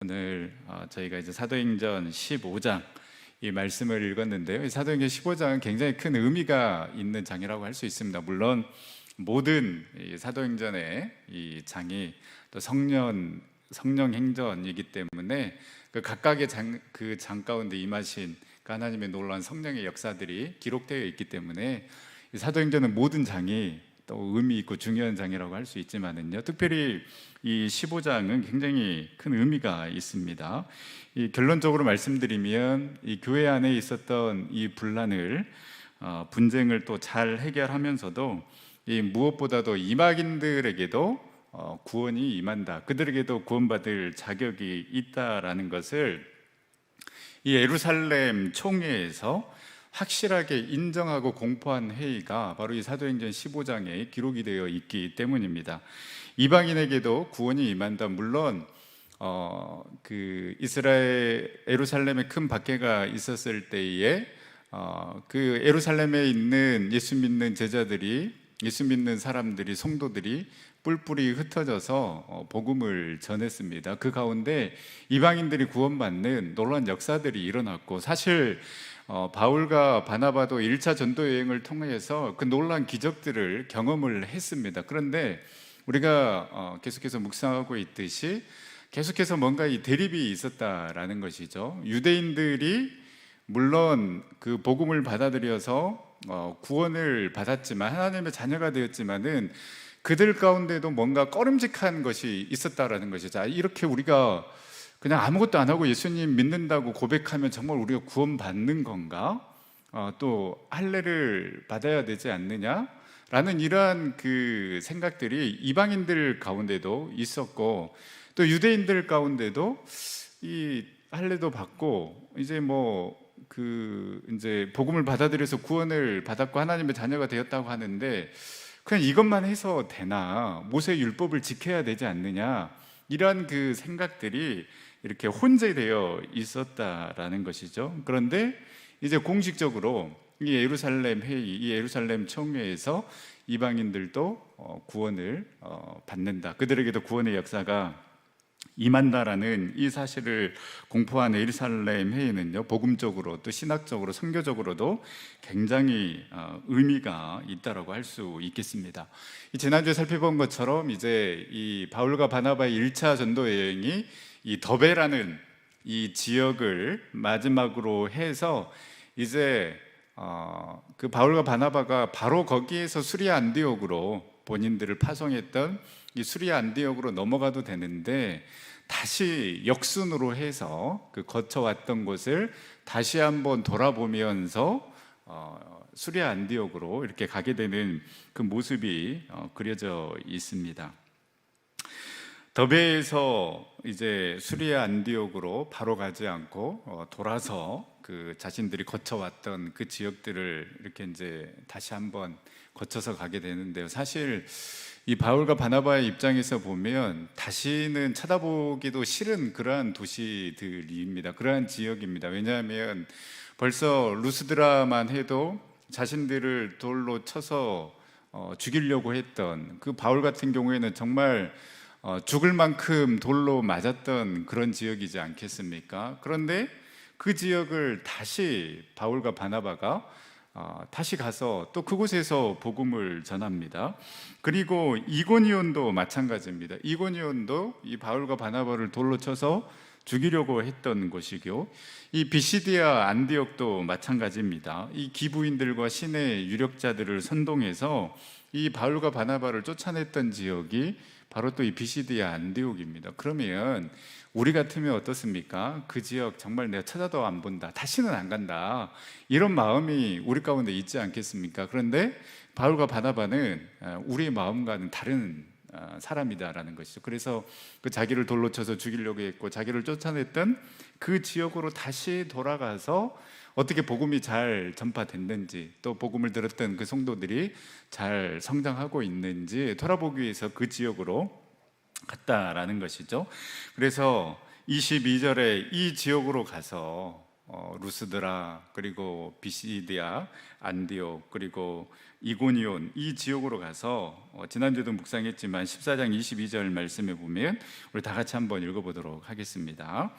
오늘 저희가 이제 사도행전 15장 이 말씀을 읽었는데요. 이 사도행전 15장은 굉장히 큰 의미가 있는 장이라고 할 수 있습니다. 물론 모든 이 사도행전의 이 장이 또 성령 행전이기 때문에 그 각각의 그 장 가운데 임하신 그 하나님의 놀라운 성령의 역사들이 기록되어 있기 때문에 이 사도행전은 모든 장이 또 의미 있고 중요한 장이라고 할 수 있지만은요, 특별히 이 15장은 굉장히 큰 의미가 있습니다. 이 결론적으로 말씀드리면 이 교회 안에 있었던 이 분란을 분쟁을 또 잘 해결하면서도 이 무엇보다도 이방인들에게도 구원이 임한다, 그들에게도 구원받을 자격이 있다라는 것을 이 예루살렘 총회에서 확실하게 인정하고 공포한 회의가 바로 이 사도행전 15장에 기록이 되어 있기 때문입니다. 이방인에게도 구원이 임한다. 물론 그 이스라엘 예루살렘에 큰 박해가 있었을 때에 그 예루살렘에 있는 예수 믿는 제자들이, 예수 믿는 사람들이, 성도들이 뿔뿔이 흩어져서 복음을 전했습니다. 그 가운데 이방인들이 구원받는 놀라운 역사들이 일어났고, 사실 바울과 바나바도 1차 전도 여행을 통해서 그 놀라운 기적들을 경험을 했습니다. 그런데 우리가 계속해서 묵상하고 있듯이 계속해서 뭔가 이 대립이 있었다라는 것이죠. 유대인들이 물론 그 복음을 받아들여서 구원을 받았지만, 하나님의 자녀가 되었지만은 그들 가운데도 뭔가 꺼림직한 것이 있었다라는 것이죠. 이렇게 우리가 그냥 아무것도 안 하고 예수님 믿는다고 고백하면 정말 우리가 구원받는 건가? 또 할례를 받아야 되지 않느냐? 라는 이러한 그 생각들이 이방인들 가운데도 있었고, 또 유대인들 가운데도 이 할례도 받고 이제 이제 복음을 받아들여서 구원을 받았고 하나님의 자녀가 되었다고 하는데, 그냥 이것만 해서 되나? 모세 율법을 지켜야 되지 않느냐? 이러한 그 생각들이 이렇게 혼재되어 있었다라는 것이죠. 그런데 이제 공식적으로 이 예루살렘 회의, 이 예루살렘 총회에서 이방인들도 구원을 받는다, 그들에게도 구원의 역사가 임한다라는 이 사실을 공포한 예루살렘 회의는요, 복음적으로 또 신학적으로 선교적으로도 굉장히 의미가 있다라고 할 수 있겠습니다. 지난주에 살펴본 것처럼 이제 이 바울과 바나바의 1차 전도 여행이 이 더베라는 이 지역을 마지막으로 해서 이제 그 바울과 바나바가 바로 거기에서 수리아 안디옥으로 본인들을 파송했던 이 수리아 안디옥으로 넘어가도 되는데, 다시 역순으로 해서 그 거쳐왔던 곳을 다시 한번 돌아보면서 수리아 안디옥으로 이렇게 가게 되는 그 모습이 그려져 있습니다. 더베에서 이제 수리아 안디옥으로 바로 가지 않고 돌아서 그 자신들이 거쳐왔던 그 지역들을 이렇게 이제 다시 한번 거쳐서 가게 되는데요. 사실 이 바울과 바나바의 입장에서 보면 다시는 쳐다보기도 싫은 그러한 도시들입니다. 그러한 지역입니다. 왜냐하면 벌써 루스드라만 해도 자신들을 돌로 쳐서 죽이려고 했던 그 바울 같은 경우에는 정말 죽을 만큼 돌로 맞았던 그런 지역이지 않겠습니까? 그런데 그 지역을 다시 바울과 바나바가 다시 가서 또 그곳에서 복음을 전합니다. 그리고 이고니온도 마찬가지입니다. 이고니온도 이 바울과 바나바를 돌로 쳐서 죽이려고 했던 곳이고, 이 비시디아 안디옥도 마찬가지입니다. 이 기부인들과 신의 유력자들을 선동해서 이 바울과 바나바를 쫓아냈던 지역이 바로 또 이 비시디아 안디옥입니다. 그러면 우리 같으면 어떻습니까? 그 지역 정말 내가 찾아도 안 본다, 다시는 안 간다, 이런 마음이 우리 가운데 있지 않겠습니까? 그런데 바울과 바나바는 우리의 마음과는 다른 사람이다라는 것이죠. 그래서 그 자기를 돌로 쳐서 죽이려고 했고 자기를 쫓아냈던 그 지역으로 다시 돌아가서 어떻게 복음이 잘 전파됐는지, 또 복음을 들었던 그 성도들이 잘 성장하고 있는지 돌아보기 위해서 그 지역으로 갔다라는 것이죠. 그래서 22절에 이 지역으로 가서 루스드라, 그리고 비시디아, 안디옥, 그리고 이고니온, 이 지역으로 가서 지난주에도 묵상했지만 14장 22절 말씀에 보면 우리 다 같이 한번 읽어보도록 하겠습니다.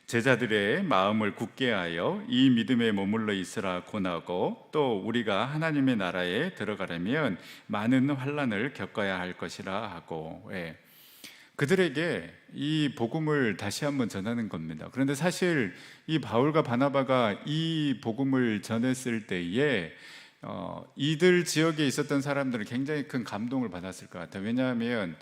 제자들의 마음을 굳게 하여 이 믿음에 머물러 있으라 권하고, 또 우리가 하나님의 나라에 들어가려면 많은 환난을 겪어야 할 것이라 하고, 그들에게 이 복음을 다시 한번 전하는 겁니다. 그런데 사실 이 바울과 바나바가 이 복음을 전했을 때에 이들 지역에 있었던 사람들은 굉장히 큰 감동을 받았을 것 같아요. 왜냐하면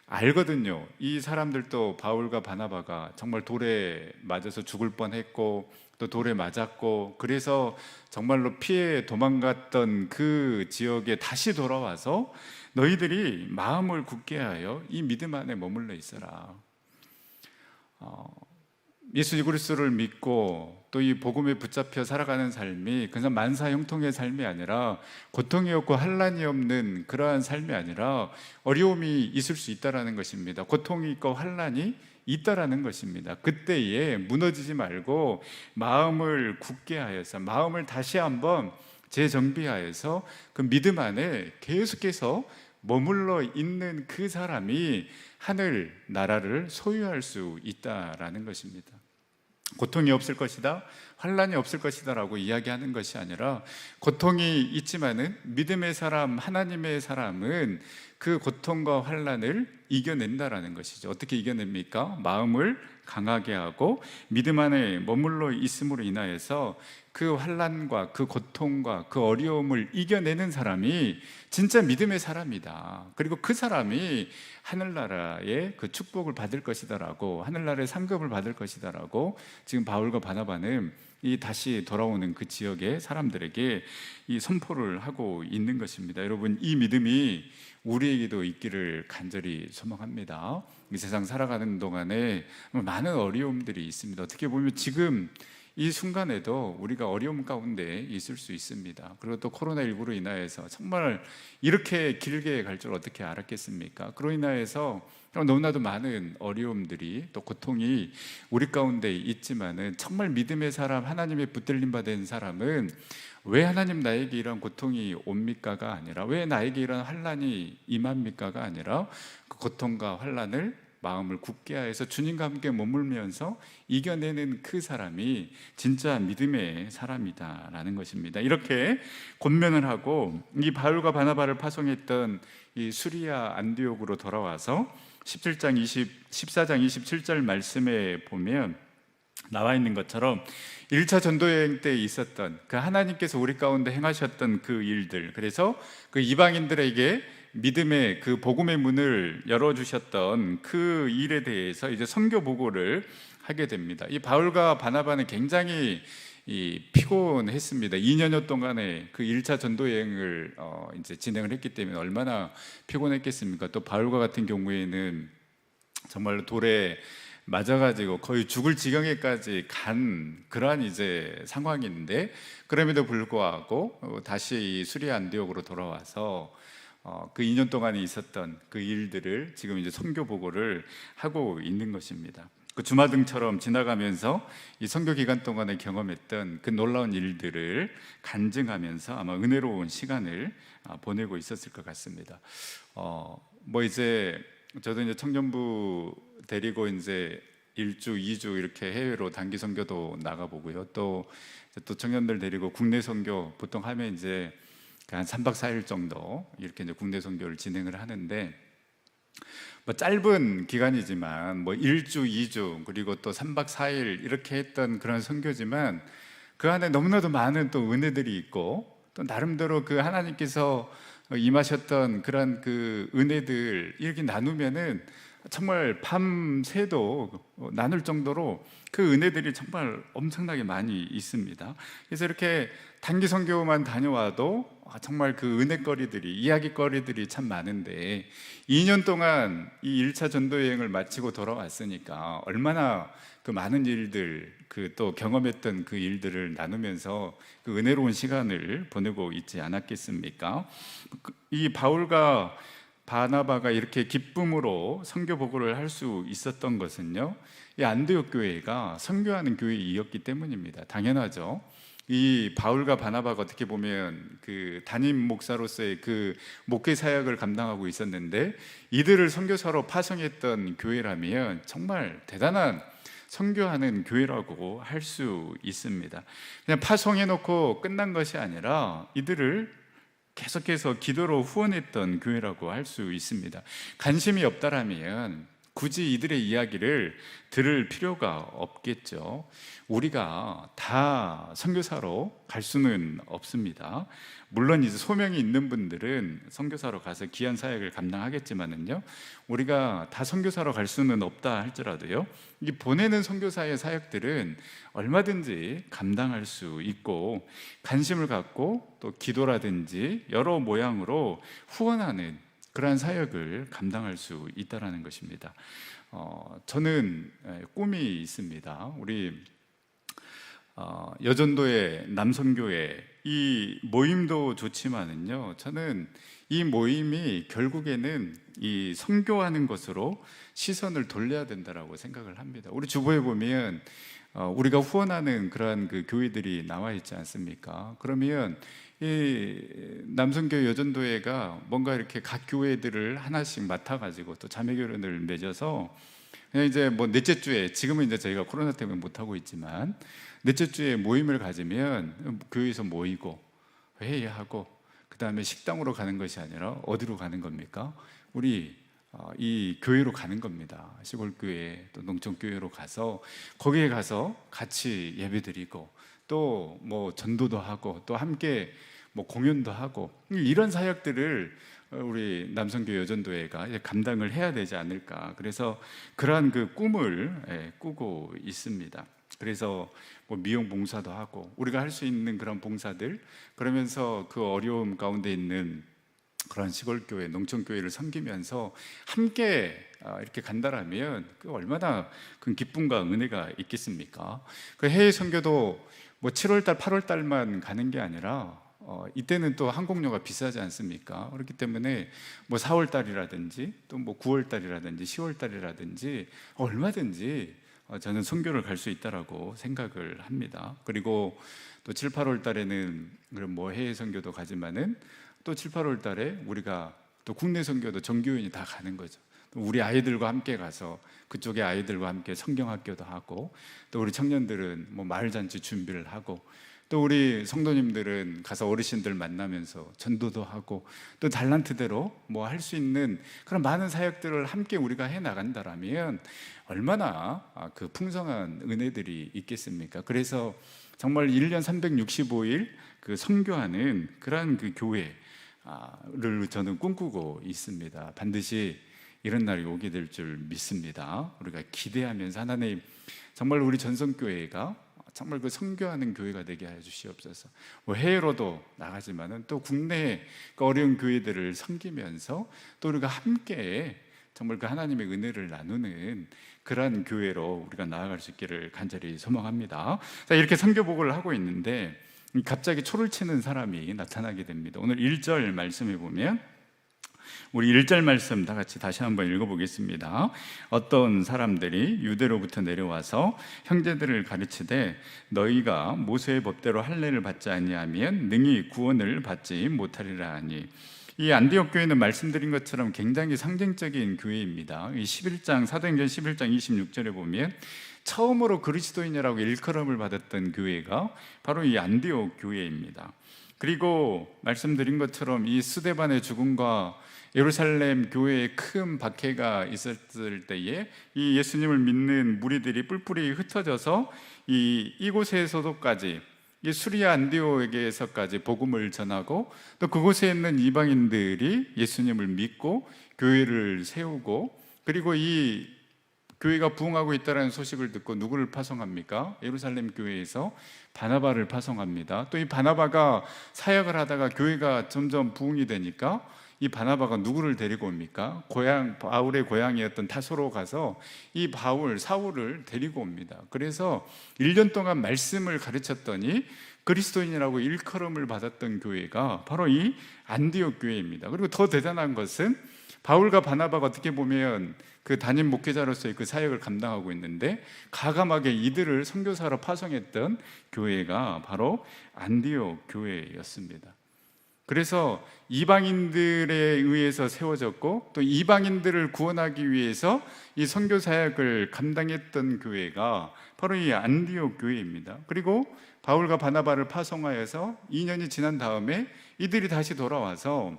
알거든요. 이 사람들도 바울과 바나바가 정말 돌에 맞아서 죽을 뻔했고 또 돌에 맞았고, 그래서 정말로 피해 도망갔던 그 지역에 다시 돌아와서 너희들이 마음을 굳게 하여 이 믿음 안에 머물러 있어라. 예수 그리스도를 믿고 또 이 복음에 붙잡혀 살아가는 삶이 그냥 만사 형통의 삶이 아니라, 고통이 없고 환난이 없는 그러한 삶이 아니라 어려움이 있을 수 있다라는 것입니다. 고통이 있고 환난이 있다라는 것입니다. 그때에 무너지지 말고 마음을 굳게 하여서, 마음을 다시 한번 재정비하여서 그 믿음 안에 계속해서 머물러 있는 그 사람이 하늘 나라를 소유할 수 있다라는 것입니다. 고통이 없을 것이다, 환난이 없을 것이다 라고 이야기하는 것이 아니라, 고통이 있지만은 믿음의 사람, 하나님의 사람은 그 고통과 환난을 이겨낸다라는 것이죠. 어떻게 이겨냅니까? 마음을 강하게 하고 믿음 안에 머물러 있음으로 인하여서 그 환난과 그 고통과 그 어려움을 이겨내는 사람이 진짜 믿음의 사람이다. 그리고 그 사람이 하늘나라의 그 축복을 받을 것이다라고, 하늘나라의 상급을 받을 것이다라고 지금 바울과 바나바는 이 다시 돌아오는 그 지역의 사람들에게 이 선포를 하고 있는 것입니다. 여러분, 이 믿음이 우리에게도 있기를 간절히 소망합니다. 이 세상 살아가는 동안에 많은 어려움들이 있습니다. 어떻게 보면 지금 이 순간에도 우리가 어려움 가운데 있을 수 있습니다. 그리고 또 코로나19로 인하여서 정말 이렇게 길게 갈 줄 어떻게 알았겠습니까? 그로 인하여서 너무나도 많은 어려움들이, 또 고통이 우리 가운데 있지만은, 정말 믿음의 사람, 하나님의 붙들림 받은 사람은 왜 하나님 나에게 이런 고통이 옵니까가 아니라, 왜 나에게 이런 환난이 임합니까가 아니라, 그 고통과 환난을 마음을 굳게 하여서 주님과 함께 머물면서 이겨내는 그 사람이 진짜 믿음의 사람이다라는 것입니다. 이렇게 권면을 하고 이 바울과 바나바를 파송했던 이 수리아 안디옥으로 돌아와서 14장 27절 말씀에 보면 나와 있는 것처럼 1차 전도여행 때 있었던 그 하나님께서 우리 가운데 행하셨던 그 일들, 그래서 그 이방인들에게 믿음의 그 복음의 문을 열어주셨던 그 일에 대해서 이제 선교 보고를 하게 됩니다. 이 바울과 바나바는 굉장히 피곤했습니다. 2년여 동안의 그 1차 전도 여행을 이제 진행을 했기 때문에 얼마나 피곤했겠습니까? 또 바울과 같은 경우에는 정말로 돌에 맞아가지고 거의 죽을 지경에까지 간 그러한 이제 상황인데, 그럼에도 불구하고 다시 이 수리아 안디옥으로 돌아와서 그 2년 동안에 있었던 그 일들을 지금 이제 선교 보고를 하고 있는 것입니다. 그 주마등처럼 지나가면서 이 선교 기간 동안에 경험했던 그 놀라운 일들을 간증하면서 아마 은혜로운 시간을 보내고 있었을 것 같습니다. 이제 저도 이제 청년부 데리고 이제 1주, 2주 이렇게 해외로 단기 선교도 나가보고요. 또 청년들 데리고 국내 선교 보통 하면 이제 한 3박 4일 정도 이렇게 이제 국내 선교를 진행을 하는데, 짧은 기간이지만 1주, 2주 그리고 또 3박 4일 이렇게 했던 그런 선교지만, 그 안에 너무나도 많은 또 은혜들이 있고, 또 나름대로 그 하나님께서 임하셨던 그런 그 은혜들 이렇게 나누면은 정말 밤새도 나눌 정도로 그 은혜들이 정말 엄청나게 많이 있습니다. 그래서 이렇게 단기 선교만 다녀와도 정말 그 은혜거리들이, 이야기거리들이 참 많은데, 2년 동안 이 1차 전도 여행을 마치고 돌아왔으니까 얼마나 그 많은 일들, 그 또 경험했던 그 일들을 나누면서 그 은혜로운 시간을 보내고 있지 않았겠습니까? 이 바울과 바나바가 이렇게 기쁨으로 선교 보고를 할 수 있었던 것은요, 이 안디옥 교회가 선교하는 교회이었기 때문입니다. 당연하죠. 이 바울과 바나바가 어떻게 보면 그 담임 목사로서의 그 목회 사역을 감당하고 있었는데, 이들을 선교사로 파송했던 교회라면 정말 대단한 선교하는 교회라고 할 수 있습니다. 그냥 파송해 놓고 끝난 것이 아니라 이들을 계속해서 기도로 후원했던 교회라고 할 수 있습니다. 관심이 없다라면 굳이 이들의 이야기를 들을 필요가 없겠죠. 우리가 다 선교사로 갈 수는 없습니다. 물론 이제 소명이 있는 분들은 선교사로 가서 귀한 사역을 감당하겠지만은요, 우리가 다 선교사로 갈 수는 없다 할지라도요, 이 보내는 선교사의 사역들은 얼마든지 감당할 수 있고, 관심을 갖고 또 기도라든지 여러 모양으로 후원하는 그러한 사역을 감당할 수 있다라는 것입니다. 저는 꿈이 있습니다. 우리 여전도의 남선교회 이 모임도 좋지만은요, 저는 이 모임이 결국에는 이 선교하는 것으로 시선을 돌려야 된다라고 생각을 합니다. 우리 주보에 보면 우리가 후원하는 그러한 그 교회들이 나와 있지 않습니까? 그러면 이 남선교회 여전도회가 뭔가 이렇게 각 교회들을 하나씩 맡아가지고 또 자매결연을 맺어서 그냥 이제 뭐 넷째 주에, 지금은 이제 저희가 코로나 때문에 못 하고 있지만 넷째 주에 모임을 가지면 교회에서 모이고 회의하고 그 다음에 식당으로 가는 것이 아니라 어디로 가는 겁니까? 우리 이 교회로 가는 겁니다. 시골교회 또 농촌교회로 가서 거기에 가서 같이 예배드리고 또 뭐 전도도 하고 또 함께 뭐 공연도 하고, 이런 사역들을 우리 남선교회 여전도회가 감당을 해야 되지 않을까. 그래서 그러한 그 꿈을 꾸고 있습니다. 그래서 뭐 미용 봉사도 하고 우리가 할 수 있는 그런 봉사들, 그러면서 그 어려움 가운데 있는 그런 시골교회, 농촌교회를 섬기면서 함께 이렇게 간다라면 그 얼마나 큰 기쁨과 은혜가 있겠습니까? 그 해외 선교도 뭐 7월달, 8월달만 가는 게 아니라 이때는 또 항공료가 비싸지 않습니까? 그렇기 때문에 뭐 4월달이라든지 또 뭐 9월달이라든지 10월달이라든지 얼마든지 저는 선교를 갈 수 있다라고 생각을 합니다. 그리고 또 7, 8월달에는 뭐 해외 선교도 가지만은 또 7, 8월달에 우리가 또 국내 선교도 전교인이 다 가는 거죠. 우리 아이들과 함께 가서 그쪽의 아이들과 함께 성경학교도 하고, 또 우리 청년들은 뭐 마을잔치 준비를 하고, 또 우리 성도님들은 가서 어르신들 만나면서 전도도 하고, 또 달란트대로 뭐 할 수 있는 그런 많은 사역들을 함께 우리가 해 나간다라면 얼마나 그 풍성한 은혜들이 있겠습니까? 그래서 정말 1년 365일 그 선교하는 그러한 그 교회를 저는 꿈꾸고 있습니다. 반드시 이런 날이 오게 될 줄 믿습니다. 우리가 기대하면서 하나님, 정말 우리 전성교회가 정말 그 선교하는 교회가 되게 해 주시옵소서. 뭐 해외로도 나가지만은 또 국내의 그 어려운 교회들을 섬기면서 또 우리가 함께 정말 그 하나님의 은혜를 나누는 그러한 교회로 우리가 나아갈 수 있기를 간절히 소망합니다. 자, 이렇게 선교복을 하고 있는데 갑자기 초를 치는 사람이 나타나게 됩니다. 오늘 1절 말씀에 보면, 우리 1절 말씀 다 같이 다시 한번 읽어보겠습니다. 어떤 사람들이 유대로부터 내려와서 형제들을 가르치되 너희가 모세의 법대로 할례를 받지 아니하면 능히 구원을 받지 못하리라 하니. 이 안디옥 교회는 말씀드린 것처럼 굉장히 상징적인 교회입니다. 이 11장 사도행전 11장 26절에 보면 처음으로 그리스도인이라고 일컬음을 받았던 교회가 바로 이 안디옥 교회입니다. 그리고 말씀드린 것처럼 이 스데반의 죽음과 예루살렘 교회에 큰 박해가 있었을 때에 이 예수님을 믿는 무리들이 뿔뿔이 흩어져서 이곳에서도까지 이 수리아 안디옥에게서까지 복음을 전하고, 또 그곳에 있는 이방인들이 예수님을 믿고 교회를 세우고, 그리고 이 교회가 부흥하고 있다는 소식을 듣고 누구를 파송합니까? 예루살렘 교회에서 바나바를 파송합니다. 또 이 바나바가 사역을 하다가 교회가 점점 부흥이 되니까 이 바나바가 누구를 데리고 옵니까? 바울의 고향이었던 타소로 가서 이 사울을 데리고 옵니다. 그래서 1년 동안 말씀을 가르쳤더니 그리스도인이라고 일컬음을 받았던 교회가 바로 이 안디옥 교회입니다. 그리고 더 대단한 것은 바울과 바나바가 어떻게 보면 그 담임 목회자로서의 그 사역을 감당하고 있는데 과감하게 이들을 선교사로 파송했던 교회가 바로 안디옥 교회였습니다. 그래서 이방인들에 의해서 세워졌고 또 이방인들을 구원하기 위해서 이 선교 사역을 감당했던 교회가 바로 이 안디옥 교회입니다. 그리고 바울과 바나바를 파송하여서 2년이 지난 다음에 이들이 다시 돌아와서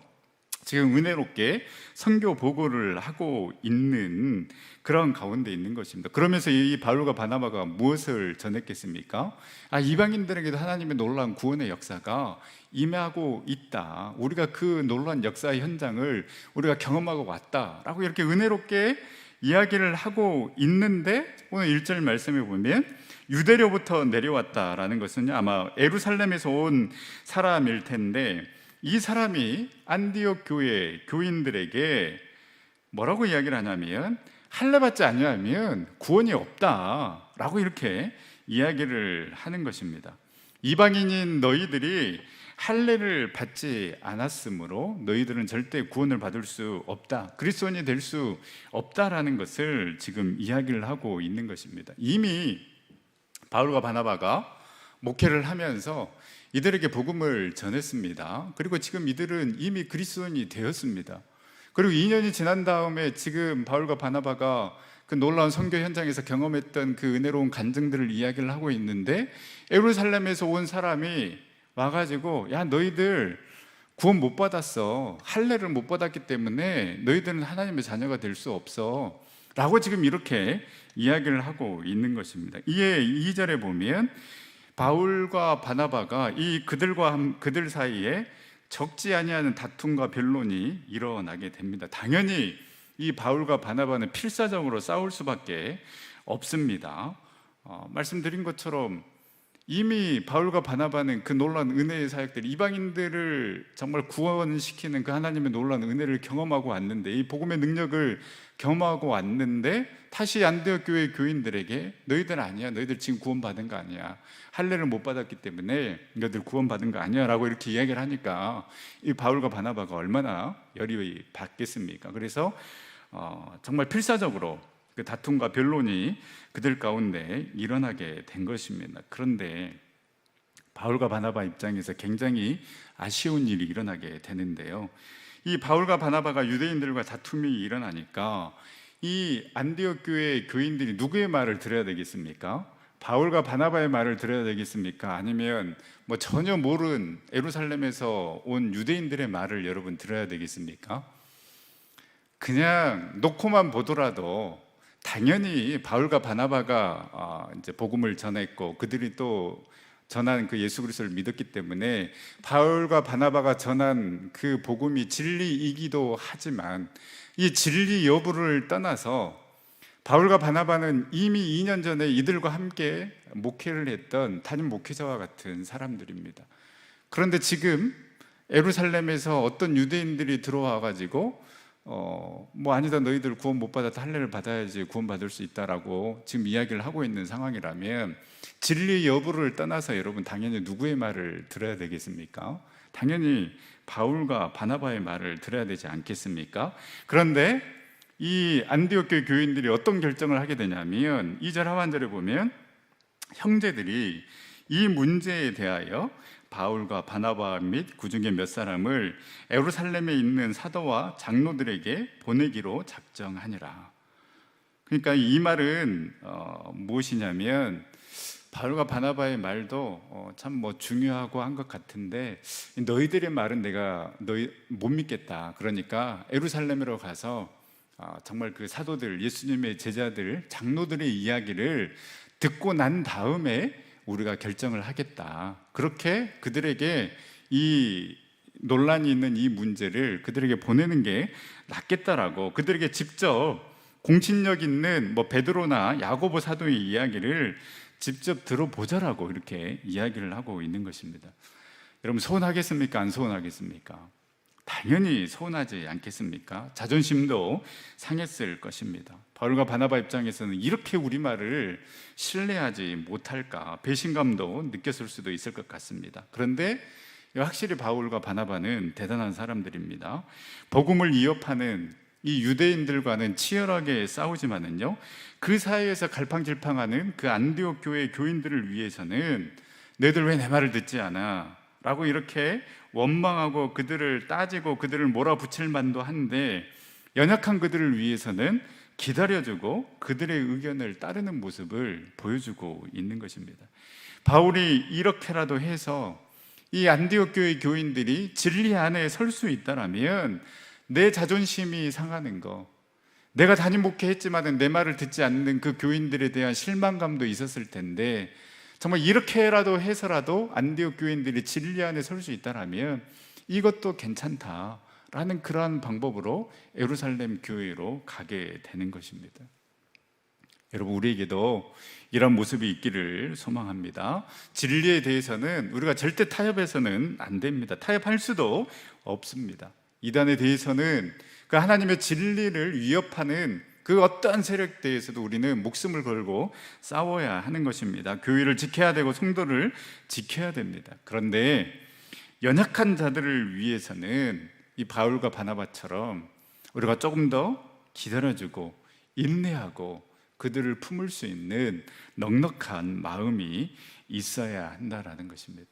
지금 은혜롭게 선교 보고를 하고 있는 그런 가운데 있는 것입니다. 그러면서 이 바울과 바나바가 무엇을 전했겠습니까? 이방인들에게도 하나님의 놀라운 구원의 역사가 임하고 있다. 우리가 그 놀라운 역사의 현장을 우리가 경험하고 왔다라고 이렇게 은혜롭게 이야기를 하고 있는데 오늘 1절 말씀에 보면 유대로부터 내려왔다라는 것은 아마 예루살렘에서 온 사람일 텐데 이 사람이 안디옥 교회 교인들에게 뭐라고 이야기를 하냐면 할례 받지 아니하면 구원이 없다라고 이렇게 이야기를 하는 것입니다. 이방인인 너희들이 할례를 받지 않았으므로 너희들은 절대 구원을 받을 수 없다, 그리스도인이 될 수 없다라는 것을 지금 이야기를 하고 있는 것입니다. 이미 바울과 바나바가 목회를 하면서 이들에게 복음을 전했습니다. 그리고 지금 이들은 이미 그리스도인이 되었습니다. 그리고 2년이 지난 다음에 지금 바울과 바나바가 그 놀라운 선교 현장에서 경험했던 그 은혜로운 간증들을 이야기를 하고 있는데 예루살렘에서 온 사람이 와가지고 야 너희들 구원 못 받았어, 할례를 못 받았기 때문에 너희들은 하나님의 자녀가 될 수 없어 라고 지금 이렇게 이야기를 하고 있는 것입니다. 이에 2절에 보면 바울과 바나바가 그들 사이에 적지 아니하는 다툼과 변론이 일어나게 됩니다. 당연히 이 바울과 바나바는 필사적으로 싸울 수밖에 없습니다. 말씀드린 것처럼 이미 바울과 바나바는 그 놀라운 은혜의 사역들, 이방인들을 정말 구원시키는 그 하나님의 놀라운 은혜를 경험하고 왔는데, 이 복음의 능력을 경험하고 왔는데 다시 안디옥 교회 교인들에게 너희들 아니야, 너희들 지금 구원받은 거 아니야, 할례를 못 받았기 때문에 너희들 구원받은 거 아니야 라고 이렇게 이야기를 하니까 이 바울과 바나바가 얼마나 열이 받겠습니까? 그래서 정말 필사적으로 그 다툼과 변론이 그들 가운데 일어나게 된 것입니다. 그런데 바울과 바나바 입장에서 굉장히 아쉬운 일이 일어나게 되는데요, 이 바울과 바나바가 유대인들과 다툼이 일어나니까 이 안디옥 교회 교인들이 누구의 말을 들어야 되겠습니까? 바울과 바나바의 말을 들어야 되겠습니까? 아니면 뭐 전혀 모른 예루살렘에서 온 유대인들의 말을 여러분 들어야 되겠습니까? 그냥 놓고만 보더라도 당연히 바울과 바나바가 이제 복음을 전했고 그들이 또 전한 그 예수 그리스도를 믿었기 때문에 바울과 바나바가 전한 그 복음이 진리이기도 하지만 이 진리 여부를 떠나서 바울과 바나바는 이미 2년 전에 이들과 함께 목회를 했던 담임 목회자와 같은 사람들입니다. 그런데 지금 예루살렘에서 어떤 유대인들이 들어와 가지고 뭐 아니다, 너희들 구원 못 받았다, 할례를 받아야지 구원 받을 수 있다라고 지금 이야기를 하고 있는 상황이라면 진리 여부를 떠나서 여러분 당연히 누구의 말을 들어야 되겠습니까? 당연히 바울과 바나바의 말을 들어야 되지 않겠습니까? 그런데 이 안디옥 교회 교인들이 어떤 결정을 하게 되냐면 2절 하반절에 보면 형제들이 이 문제에 대하여 바울과 바나바 및 그중에 몇 사람을 예루살렘에 있는 사도와 장로들에게 보내기로 작정하니라. 그러니까 이 말은 무엇이냐면 바울과 바나바의 말도 참 뭐 중요하고 한 것 같은데 너희들의 말은 내가 못 믿겠다. 그러니까 예루살렘으로 가서 정말 그 사도들, 예수님의 제자들, 장로들의 이야기를 듣고 난 다음에 우리가 결정을 하겠다. 그렇게 그들에게 이 논란이 있는 이 문제를 그들에게 보내는 게 낫겠다라고, 그들에게 직접 공신력 있는 뭐 베드로나 야고보 사도의 이야기를 직접 들어보자라고 이렇게 이야기를 하고 있는 것입니다. 여러분 서운하겠습니까? 안 서운하겠습니까? 당연히 서운하지 않겠습니까? 자존심도 상했을 것입니다. 바울과 바나바 입장에서는 이렇게 우리 말을 신뢰하지 못할까 배신감도 느꼈을 수도 있을 것 같습니다. 그런데 확실히 바울과 바나바는 대단한 사람들입니다. 복음을 이어파는 이 유대인들과는 치열하게 싸우지만은요, 그 사이에서 갈팡질팡하는 그 안디옥 교회 교인들을 위해서는 너희들 왜 내 말을 듣지 않아? 라고 이렇게 원망하고 그들을 따지고 그들을 몰아붙일 만도 한데, 연약한 그들을 위해서는 기다려주고 그들의 의견을 따르는 모습을 보여주고 있는 것입니다. 바울이 이렇게라도 해서 이 안디옥 교회 교인들이 진리 안에 설 수 있다라면 내 자존심이 상하는 거, 내가 담임 목회했지만 내 말을 듣지 않는 그 교인들에 대한 실망감도 있었을 텐데, 정말 이렇게라도 해서라도 안디옥 교인들이 진리 안에 설 수 있다라면 이것도 괜찮다라는 그러한 방법으로 예루살렘 교회로 가게 되는 것입니다. 여러분, 우리에게도 이런 모습이 있기를 소망합니다. 진리에 대해서는 우리가 절대 타협해서는 안 됩니다. 타협할 수도 없습니다. 이단에 대해서는 그 하나님의 진리를 위협하는 그 어떠한 세력에 대해서도 우리는 목숨을 걸고 싸워야 하는 것입니다. 교회를 지켜야 되고 성도를 지켜야 됩니다. 그런데 연약한 자들을 위해서는 이 바울과 바나바처럼 우리가 조금 더 기다려주고 인내하고 그들을 품을 수 있는 넉넉한 마음이 있어야 한다라는 것입니다.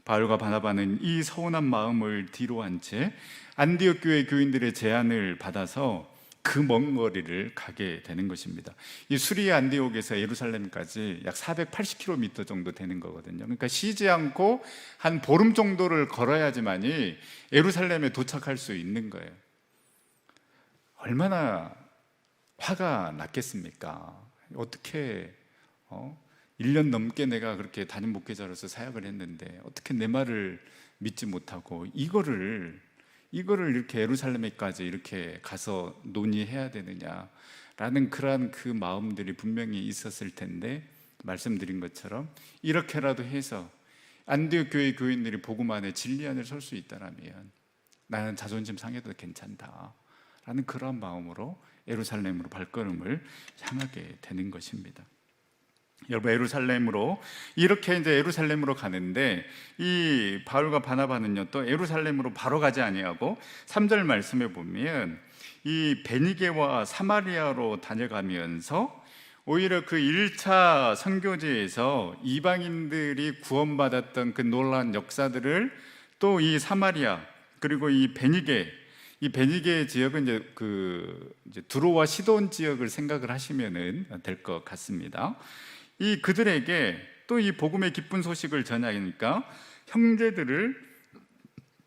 바울과 바나바는 이 서운한 마음을 뒤로 한 채 안디옥 교회 교인들의 제안을 받아서 그 먼 거리를 가게 되는 것입니다. 이 수리아 안디옥에서 예루살렘까지 약 480km 정도 되는 거거든요. 그러니까 쉬지 않고 한 보름 정도를 걸어야지만이 예루살렘에 도착할 수 있는 거예요. 얼마나 화가 났겠습니까? 어떻게 1년 넘게 내가 그렇게 담임 목회자로서 사역을 했는데 어떻게 내 말을 믿지 못하고 이거를 이렇게 예루살렘에까지 이렇게 가서 논의해야 되느냐라는 그러한 그 마음들이 분명히 있었을 텐데, 말씀드린 것처럼 이렇게라도 해서 안디옥 교회 교인들이 복음 안에 진리 안에 설 수 있다라면 나는 자존심 상해도 괜찮다라는 그러한 마음으로 예루살렘으로 발걸음을 향하게 되는 것입니다. 여러분, 이렇게 이제 예루살렘으로 가는데 이 바울과 바나바는요, 또 예루살렘으로 바로 가지 아니하고 3절 말씀에 보면 이 베니게와 사마리아로 다녀가면서 오히려 그 1차 선교지에서 이방인들이 구원받았던 그 놀라운 역사들을 또 이 사마리아 그리고 이 베니게 지역은 이제 두로와 시돈 지역을 생각을 하시면 될 것 같습니다. 이 그들에게 또 이 복음의 기쁜 소식을 전하니까 형제들을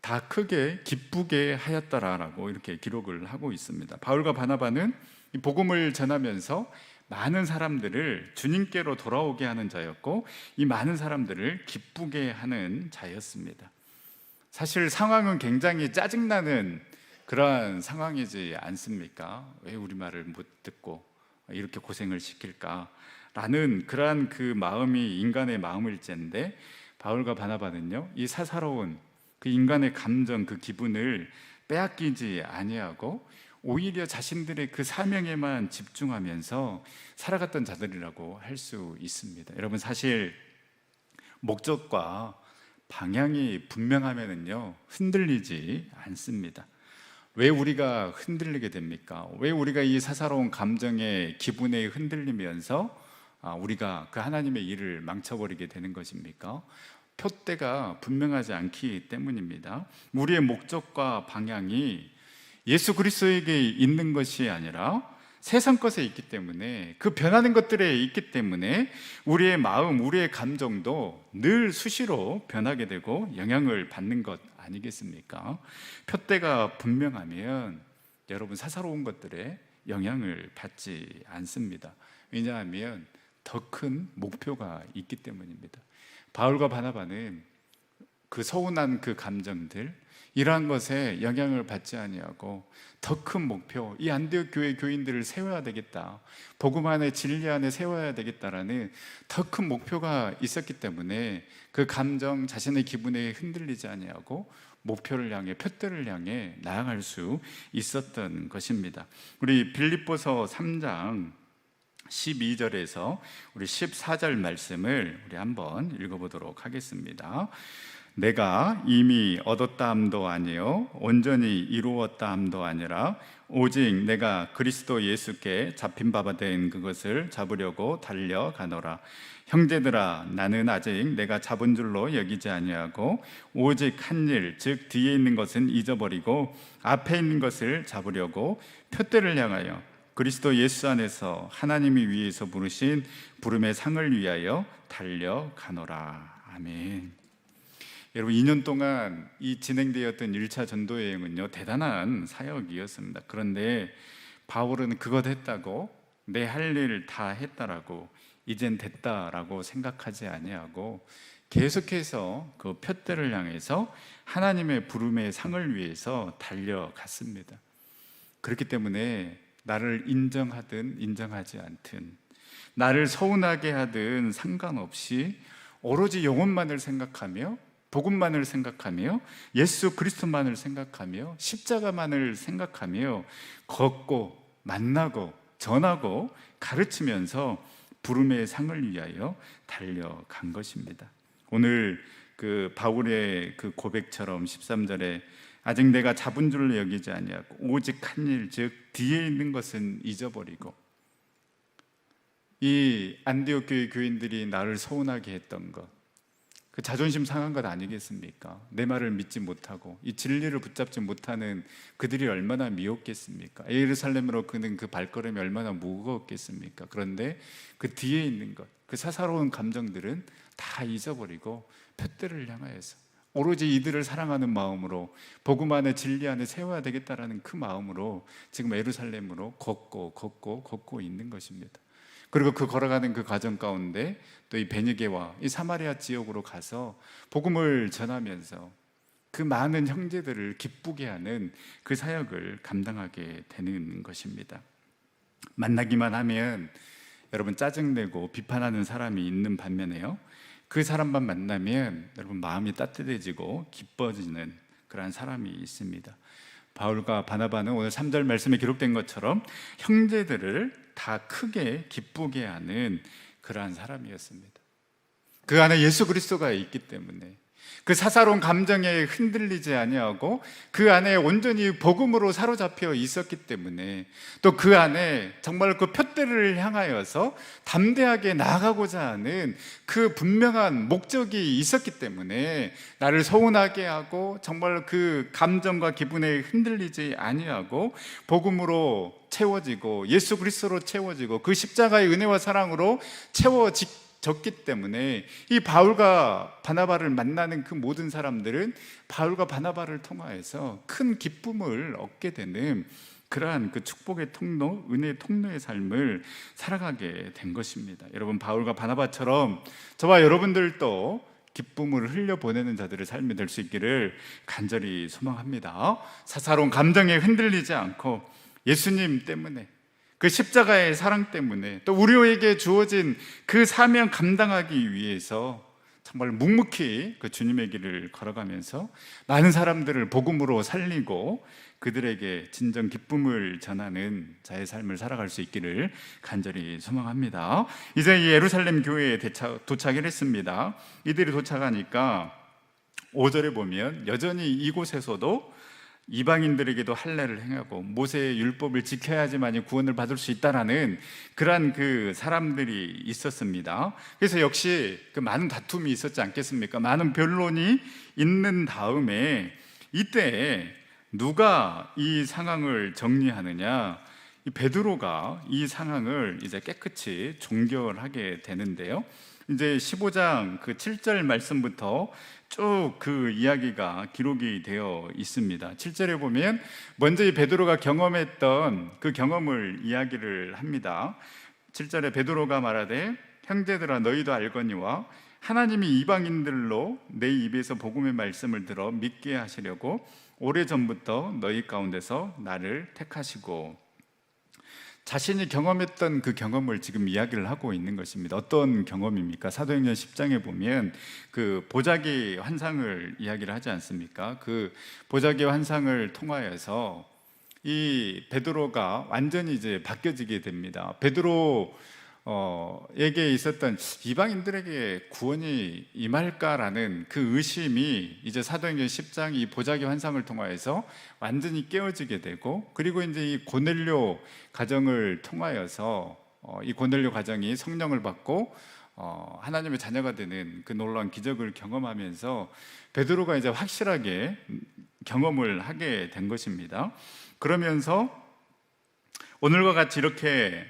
다 크게 기쁘게 하였더라라고 이렇게 기록을 하고 있습니다. 바울과 바나바는 이 복음을 전하면서 많은 사람들을 주님께로 돌아오게 하는 자였고, 이 많은 사람들을 기쁘게 하는 자였습니다. 사실 상황은 굉장히 짜증나는 그러한 상황이지 않습니까? 왜 우리 말을 못 듣고 이렇게 고생을 시킬까? 라는 그러한 그 마음이 인간의 마음일지인데, 바울과 바나바는요, 이 사사로운 그 인간의 감정, 그 기분을 빼앗기지 아니하고 오히려 자신들의 그 사명에만 집중하면서 살아갔던 자들이라고 할 수 있습니다. 여러분, 사실 목적과 방향이 분명하면은요, 흔들리지 않습니다. 왜 우리가 흔들리게 됩니까? 왜 우리가 이 사사로운 감정의 기분에 흔들리면서 우리가 그 하나님의 일을 망쳐버리게 되는 것입니까? 표대가 분명하지 않기 때문입니다. 우리의 목적과 방향이 예수 그리스도에게 있는 것이 아니라 세상 것에 있기 때문에, 그 변하는 것들에 있기 때문에 우리의 마음, 우리의 감정도 늘 수시로 변하게 되고 영향을 받는 것 아니겠습니까? 표대가 분명하면 여러분, 사사로운 것들에 영향을 받지 않습니다. 왜냐하면 더 큰 목표가 있기 때문입니다. 바울과 바나바는 그 서운한 그 감정들, 이러한 것에 영향을 받지 아니하고 더 큰 목표, 이 안디옥 교회 교인들을 세워야 되겠다, 복음 안에 진리 안에 세워야 되겠다라는 더 큰 목표가 있었기 때문에 그 감정, 자신의 기분에 흔들리지 아니하고 목표를 향해, 표대를 향해 나아갈 수 있었던 것입니다. 우리 빌립보서 3장 12절에서 우리 14절 말씀을 우리 한번 읽어보도록 하겠습니다. 내가 이미 얻었다 함도 아니요 온전히 이루었다 함도 아니라 오직 내가 그리스도 예수께 잡힌 바가 된 그것을 잡으려고 달려가노라. 형제들아, 나는 아직 내가 잡은 줄로 여기지 아니하고 오직 한 일, 즉 뒤에 있는 것은 잊어버리고 앞에 있는 것을 잡으려고 표대를 향하여 그리스도 예수 안에서 하나님이 위에서 부르신 부름의 상을 위하여 달려가노라. 아멘. 여러분, 2년 동안 이 진행되었던 1차 전도 여행은요, 대단한 사역이었습니다. 그런데 바울은 그것 했다고 내 할 일 다 했다라고 이젠 됐다라고 생각하지 아니하고 계속해서 그 표대를 향해서 하나님의 부름의 상을 위해서 달려갔습니다. 그렇기 때문에 나를 인정하든 인정하지 않든, 나를 서운하게 하든 상관없이 오로지 영혼만을 생각하며 복음만을 생각하며 예수 그리스도만을 생각하며 십자가만을 생각하며 걷고 만나고 전하고 가르치면서 부름의 상을 위하여 달려간 것입니다. 오늘 그 바울의 그 고백처럼 13절에 아직 내가 잡은 줄로 여기지 아니하고 오직 한 일, 즉 뒤에 있는 것은 잊어버리고, 이 안디옥 교회 교인들이 나를 서운하게 했던 것, 그 자존심 상한 것 아니겠습니까? 내 말을 믿지 못하고 이 진리를 붙잡지 못하는 그들이 얼마나 미웠겠습니까? 예루살렘으로 그는 그 발걸음이 얼마나 무거웠겠습니까? 그런데 그 뒤에 있는 것, 그 사사로운 감정들은 다 잊어버리고 표대를 향하여서 오로지 이들을 사랑하는 마음으로 복음 안에 진리 안에 세워야 되겠다라는 그 마음으로 지금 예루살렘으로 걷고 있는 것입니다. 그리고 그 걸어가는 그 과정 가운데 또 이 베니게와 이 사마리아 지역으로 가서 복음을 전하면서 그 많은 형제들을 기쁘게 하는 그 사역을 감당하게 되는 것입니다. 만나기만 하면 여러분 짜증내고 비판하는 사람이 있는 반면에요, 그 사람만 만나면 여러분 마음이 따뜻해지고 기뻐지는 그러한 사람이 있습니다. 바울과 바나바는 오늘 3절 말씀에 기록된 것처럼 형제들을 다 크게 기쁘게 하는 그러한 사람이었습니다. 그 안에 예수 그리스도가 있기 때문에 그 사사로운 감정에 흔들리지 아니하고 그 안에 온전히 복음으로 사로잡혀 있었기 때문에 또 그 안에 정말 그 표대를 향하여서 담대하게 나아가고자 하는 그 분명한 목적이 있었기 때문에 나를 서운하게 하고 정말 그 감정과 기분에 흔들리지 아니하고 복음으로 채워지고 예수 그리스도로 채워지고 그 십자가의 은혜와 사랑으로 졌기 때문에 이 바울과 바나바를 만나는 그 모든 사람들은 바울과 바나바를 통하여서 큰 기쁨을 얻게 되는 그러한 그 축복의 통로, 은혜의 통로의 삶을 살아가게 된 것입니다. 여러분, 바울과 바나바처럼 저와 여러분들도 기쁨을 흘려보내는 자들의 삶이 될 수 있기를 간절히 소망합니다. 사사로운 감정에 흔들리지 않고 예수님 때문에, 그 십자가의 사랑 때문에, 또 우리에게 주어진 그 사명 감당하기 위해서 정말 묵묵히 그 주님의 길을 걸어가면서 많은 사람들을 복음으로 살리고 그들에게 진정 기쁨을 전하는 자의 삶을 살아갈 수 있기를 간절히 소망합니다. 이제 이 예루살렘 교회에 도착을 했습니다. 이들이 도착하니까 5절에 보면 여전히 이곳에서도 이방인들에게도 할례를 행하고 모세의 율법을 지켜야지만 구원을 받을 수 있다라는 그러한 그 사람들이 있었습니다. 그래서 역시 그 많은 다툼이 있었지 않겠습니까? 많은 변론이 있는 다음에 이때 누가 이 상황을 정리하느냐? 이 베드로가 이 상황을 이제 깨끗이 종결하게 되는데요. 이제 15장 그 7절 말씀부터 쭉 그 이야기가 기록이 되어 있습니다. 7절에 보면 먼저 이 베드로가 경험했던 그 경험을 이야기를 합니다. 7절에 베드로가 말하되 형제들아 너희도 알거니와 하나님이 이방인들로 내 입에서 복음의 말씀을 들어 믿게 하시려고 오래전부터 너희 가운데서 나를 택하시고, 자신이 경험했던 그 경험을 지금 이야기를 하고 있는 것입니다. 어떤 경험입니까? 사도행전 10장에 보면 그 보자기 환상을 이야기를 하지 않습니까? 그 보자기 환상을 통하여서 이 베드로가 완전히 이제 바뀌어지게 됩니다. 베드로 에게 있었던 이방인들에게 구원이 임할까라는 그 의심이 이제 사도행전 10장 이 보자기 환상을 통하여서 완전히 깨어지게 되고, 그리고 이제 이 고넬료 가정을 통하여서 이 고넬료 가정이 성령을 받고 하나님의 자녀가 되는 그 놀라운 기적을 경험하면서 베드로가 이제 확실하게 경험을 하게 된 것입니다. 그러면서 오늘과 같이 이렇게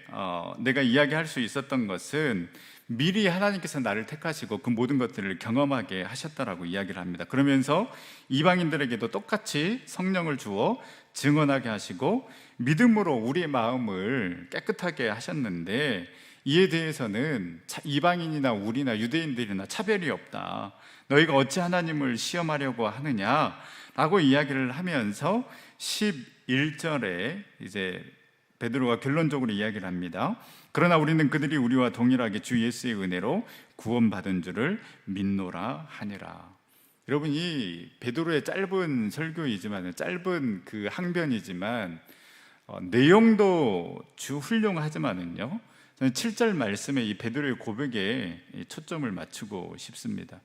내가 이야기할 수 있었던 것은 미리 하나님께서 나를 택하시고 그 모든 것들을 경험하게 하셨다라고 이야기를 합니다. 그러면서 이방인들에게도 똑같이 성령을 주어 증언하게 하시고 믿음으로 우리의 마음을 깨끗하게 하셨는데, 이에 대해서는 이방인이나 우리나 유대인들이나 차별이 없다. 너희가 어찌 하나님을 시험하려고 하느냐라고 이야기를 하면서 11절에 이제 베드로가 결론적으로 이야기를 합니다. 그러나 우리는 그들이 우리와 동일하게 주 예수의 은혜로 구원받은 줄을 믿노라 하니라. 여러분, 이 베드로의 짧은 설교이지만, 짧은 그 항변이지만 내용도 주 훌륭하지만은요, 저는 7절 말씀에 이 베드로의 고백에 초점을 맞추고 싶습니다.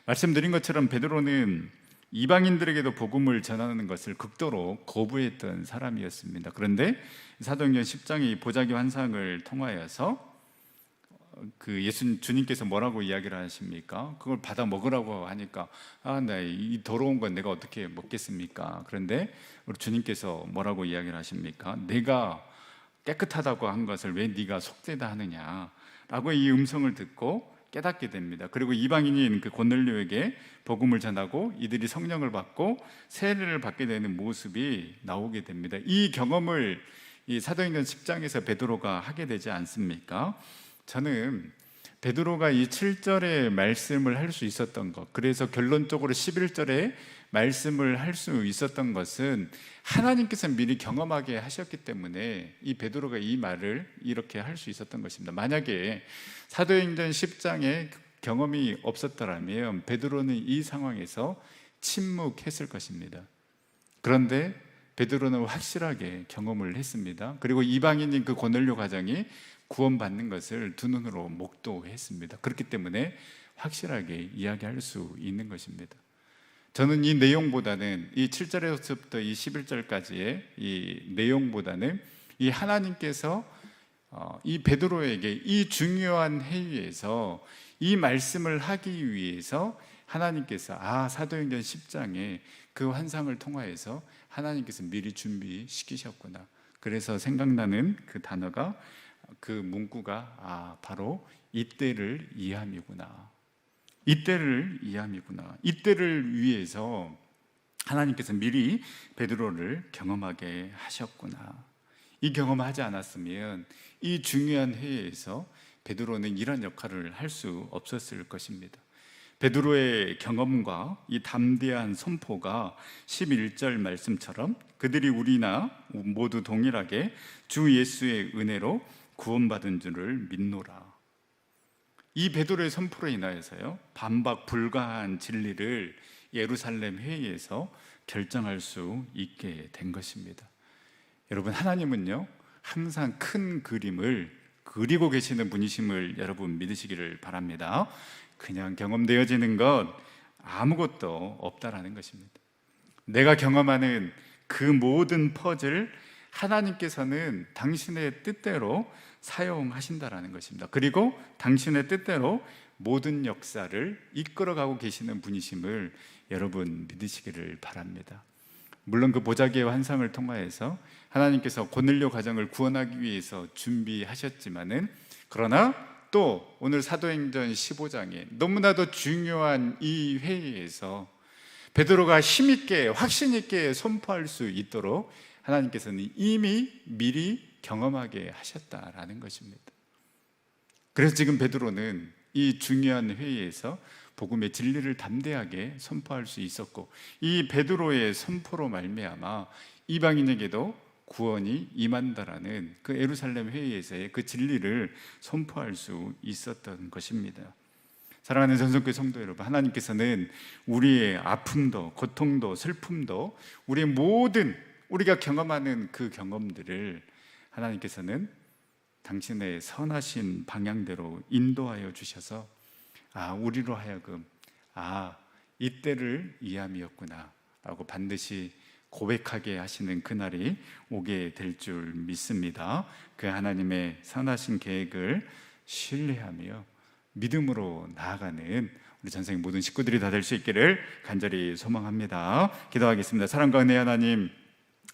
말씀드린 것처럼 베드로는 이방인들에게도 복음을 전하는 것을 극도로 거부했던 사람이었습니다. 그런데 사도행전 10장의 보자기 환상을 통하여서 그 주님께서 뭐라고 이야기를 하십니까? 그걸 받아 먹으라고 하니까 이 더러운 건 내가 어떻게 먹겠습니까? 그런데 우리 주님께서 뭐라고 이야기를 하십니까? 내가 깨끗하다고 한 것을 왜 네가 속되다 하느냐 라고 이 음성을 듣고 깨닫게 됩니다. 그리고 이방인인 그 고넬료에게 복음을 전하고 이들이 성령을 받고 세례를 받게 되는 모습이 나오게 됩니다. 이 경험을 이 사도행전 10장에서 베드로가 하게 되지 않습니까? 저는 베드로가 이 7절의 말씀을 할 수 있었던 것, 그래서 결론적으로 11절에 말씀을 할 수 있었던 것은 하나님께서 미리 경험하게 하셨기 때문에 이 베드로가 이 말을 이렇게 할 수 있었던 것입니다. 만약에 사도행전 10장에 경험이 없었더라면 베드로는 이 상황에서 침묵했을 것입니다. 그런데 베드로는 확실하게 경험을 했습니다. 그리고 이방인인 그 고넬료 가정이 구원받는 것을 두 눈으로 목도했습니다. 그렇기 때문에 확실하게 이야기할 수 있는 것입니다. 저는 이 내용보다는 이 7절에서부터 이 11절까지의 이 내용보다는 이 하나님께서 이 베드로에게 이 중요한 회의에서 이 말씀을 하기 위해서 하나님께서 사도행전 10장에 그 환상을 통하여서 하나님께서 미리 준비시키셨구나. 그래서 생각나는 그 단어가, 그 문구가 바로 이때를 이함이구나. 이때를 이함이구나. 이때를 위해서 하나님께서 미리 베드로를 경험하게 하셨구나. 이 경험을 하지 않았으면 이 중요한 회의에서 베드로는 이런 역할을 할 수 없었을 것입니다. 베드로의 경험과 이 담대한 선포가 11절 말씀처럼 그들이 우리나 모두 동일하게 주 예수의 은혜로 구원받은 줄을 믿노라. 이 베드로의 선포로 인하여서요, 반박 불가한 진리를 예루살렘 회의에서 결정할 수 있게 된 것입니다. 여러분, 하나님은요 항상 큰 그림을 그리고 계시는 분이심을 여러분 믿으시기를 바랍니다. 그냥 경험되어지는 것 아무것도 없다라는 것입니다. 내가 경험하는 그 모든 퍼즐 하나님께서는 당신의 뜻대로 사용하신다라는 것입니다. 그리고 당신의 뜻대로 모든 역사를 이끌어가고 계시는 분이심을 여러분 믿으시기를 바랍니다. 물론 그 보자기의 환상을 통하여서 하나님께서 고넬료 가정을 구원하기 위해서 준비하셨지만은, 그러나 또 오늘 사도행전 15장에 너무나도 중요한 이 회의에서 베드로가 힘있게 확신있게 선포할 수 있도록 하나님께서는 이미 미리 경험하게 하셨다라는 것입니다. 그래서 지금 베드로는 이 중요한 회의에서 복음의 진리를 담대하게 선포할 수 있었고, 이 베드로의 선포로 말미암아 이방인에게도 구원이 임한다라는 그 예루살렘 회의에서의 그 진리를 선포할 수 있었던 것입니다. 사랑하는 전성교회 성도 여러분, 하나님께서는 우리의 아픔도 고통도 슬픔도 우리가 경험하는 그 경험들을 하나님께서는 당신의 선하신 방향대로 인도하여 주셔서 우리로 하여금 이때를 이함이었구나 라고 반드시 고백하게 하시는 그날이 오게 될 줄 믿습니다. 그 하나님의 선하신 계획을 신뢰하며 믿음으로 나아가는 우리 전생의 모든 식구들이 다 될 수 있기를 간절히 소망합니다. 기도하겠습니다. 사랑과 은혜 하나님,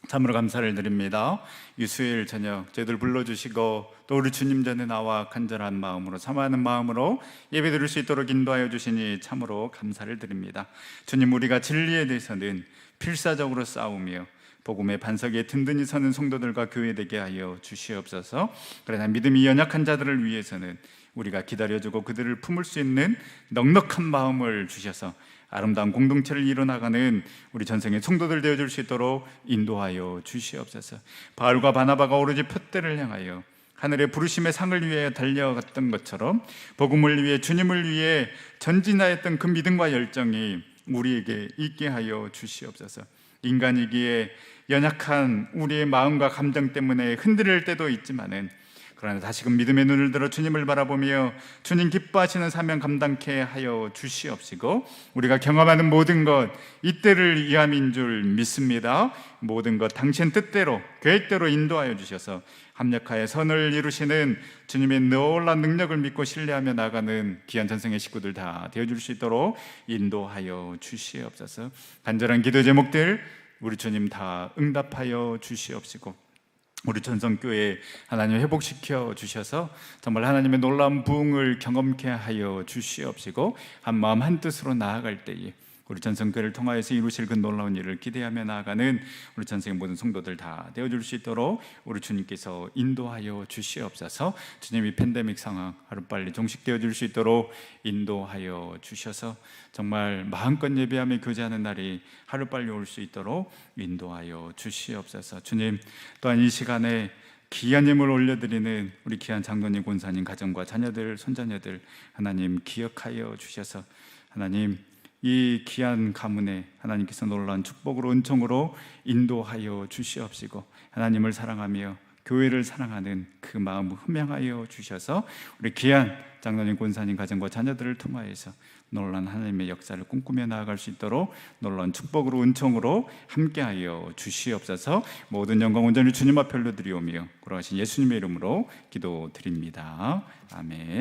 참으로 감사를 드립니다. 이 수요일 저녁 저희들 불러주시고 또 우리 주님 전에 나와 간절한 마음으로 사모하는 마음으로 예배 드릴 수 있도록 인도하여 주시니 참으로 감사를 드립니다. 주님, 우리가 진리에 대해서는 필사적으로 싸우며 복음의 반석에 든든히 서는 성도들과 교회되게 하여 주시옵소서. 그러나 믿음이 연약한 자들을 위해서는 우리가 기다려주고 그들을 품을 수 있는 넉넉한 마음을 주셔서 아름다운 공동체를 이뤄나가는 우리 전생의 성도들 되어줄 수 있도록 인도하여 주시옵소서. 바울과 바나바가 오로지 표대를 향하여 하늘의 부르심의 상을 위해 달려갔던 것처럼 복음을 위해, 주님을 위해 전진하였던 그 믿음과 열정이 우리에게 있게 하여 주시옵소서. 인간이기에 연약한 우리의 마음과 감정 때문에 흔들릴 때도 있지만은, 그러나 다시금 믿음의 눈을 들어 주님을 바라보며 주님 기뻐하시는 사명 감당케 하여 주시옵시고, 우리가 경험하는 모든 것 이때를 위함인 줄 믿습니다. 모든 것 당신 뜻대로 계획대로 인도하여 주셔서 합력하여 선을 이루시는 주님의 놀라운 능력을 믿고 신뢰하며 나가는 귀한 전생의 식구들 다 되어줄 수 있도록 인도하여 주시옵소서. 간절한 기도 제목들 우리 주님 다 응답하여 주시옵시고, 우리 전성교회 하나님 회복시켜 주셔서 정말 하나님의 놀라운 부흥을 경험케 하여 주시옵시고, 한 마음 한 뜻으로 나아갈 때에 우리 전성교회를 통하여서 이루실 그 놀라운 일을 기대하며 나아가는 우리 전생의 모든 성도들 다 되어줄 수 있도록 우리 주님께서 인도하여 주시옵소서. 주님이 팬데믹 상황 하루빨리 종식되어질 수 있도록 인도하여 주셔서 정말 마음껏 예배하며 교제하는 날이 하루빨리 올 수 있도록 인도하여 주시옵소서. 주님, 또한 이 시간에 귀한 예물 올려드리는 우리 귀한 장로님, 권사님, 가정과 자녀들, 손자녀들 하나님 기억하여 주셔서 하나님 이 귀한 가문에 하나님께서 놀라운 축복으로 은총으로 인도하여 주시옵시고, 하나님을 사랑하며 교회를 사랑하는 그 마음을 흠양하여 주셔서 우리 귀한 장로님, 권사님, 가정과 자녀들을 통하여서 놀라운 하나님의 역사를 꿈꾸며 나아갈 수 있도록 놀라운 축복으로 은총으로 함께하여 주시옵소서. 모든 영광 온전히 주님 앞에 올려드리오며 돌아가신 예수님의 이름으로 기도드립니다. 아멘.